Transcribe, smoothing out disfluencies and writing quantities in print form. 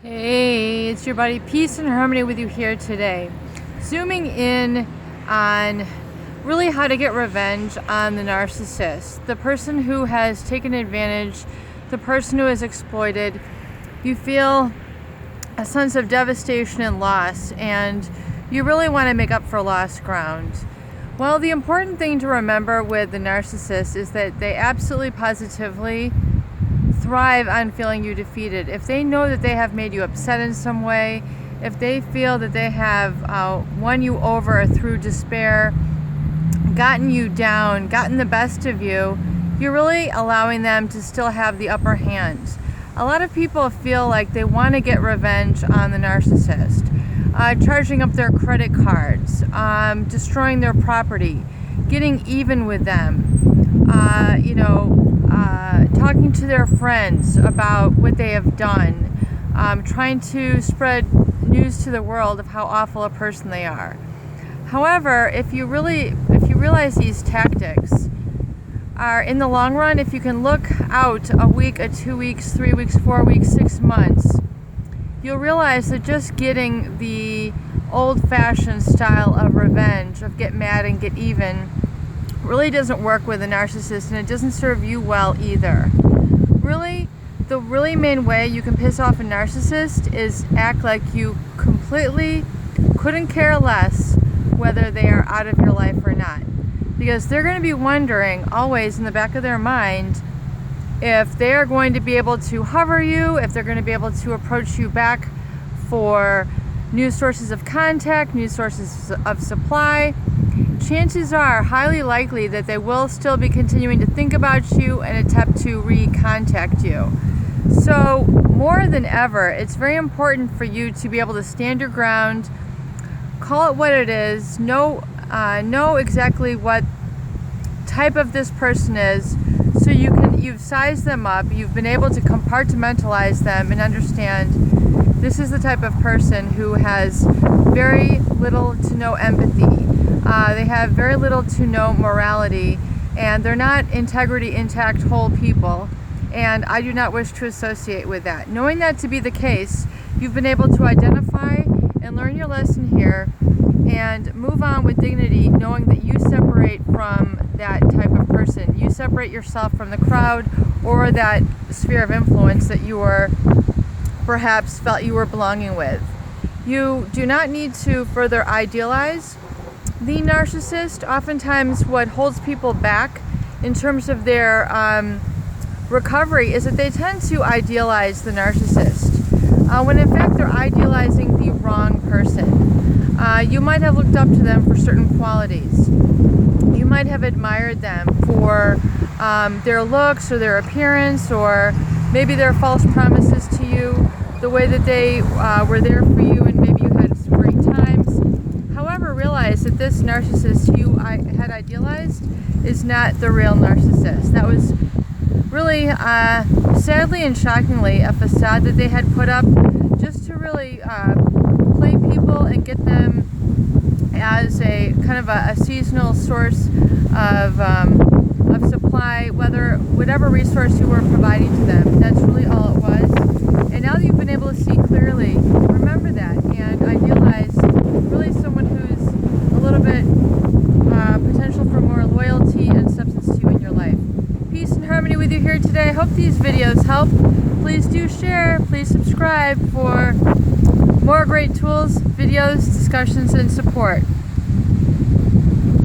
Hey, it's your buddy Peace and Harmony with you here today. Zooming in on really how to get revenge on the narcissist, the person who has taken advantage, the person who has exploited. You feel a sense of devastation and loss, and you really want to make up for lost ground. Well, the important thing to remember with the narcissist is that they absolutely positively thrive on feeling you defeated. If they know that they have made you upset in some way, if they feel that they have won you over through despair, gotten you down, gotten the best of you, you're really allowing them to still have the upper hand. A lot of people feel like they want to get revenge on the narcissist, charging up their credit cards, destroying their property, getting even with them, talking to their friends about what they have done, trying to spread news to the world of how awful a person they are. However, if you realize these tactics are in the long run, if you can look out a week, 2 weeks, 3 weeks, 4 weeks, 6 months, you'll realize that just getting the old-fashioned style of revenge, of get mad and get even, really doesn't work with a narcissist, and it doesn't serve you well either. Really, the really main way you can piss off a narcissist is act like you completely couldn't care less whether they are out of your life or not. Because they're going to be wondering always in the back of their mind if they are going to be able to hover you, if they're going to be able to approach you back for new sources of contact, new sources of supply. Chances are highly likely that they will still be continuing to think about you and attempt to recontact you. So more than ever, it's very important for you to be able to stand your ground, call it what it is, know exactly what type of this person is, so you've sized them up, you've been able to compartmentalize them and understand this is the type of person who has very little to no empathy. They have very little to no morality, and they're not integrity intact whole people, and I do not wish to associate with that. Knowing that to be the case, you've been able to identify and learn your lesson here and move on with dignity, knowing that you separate from that type of person. You separate yourself from the crowd or that sphere of influence that you were perhaps felt you were belonging with. You do not need to further idealize the narcissist. Oftentimes what holds people back in terms of their recovery is that they tend to idealize the narcissist, when in fact they're idealizing the wrong person. You might have looked up to them for certain qualities. You might have admired them for their looks or their appearance, or maybe their false promises to you, the way that they were there for you and maybe you had some great times. However, realize that this narcissist you had idealized is not the real narcissist. That was really, sadly and shockingly, a facade that they had put up just to really play people and get them as a kind of a seasonal source of supply, whatever resource you were providing to them. That's really all it was. And now that you've been able to see clearly, remember that and idealize really someone who's a little bit potential for more loyalty and substance to you in your life. Peace and harmony with you here today. I hope these videos help. Please do share. Please subscribe for more great tools, videos, discussions, and support.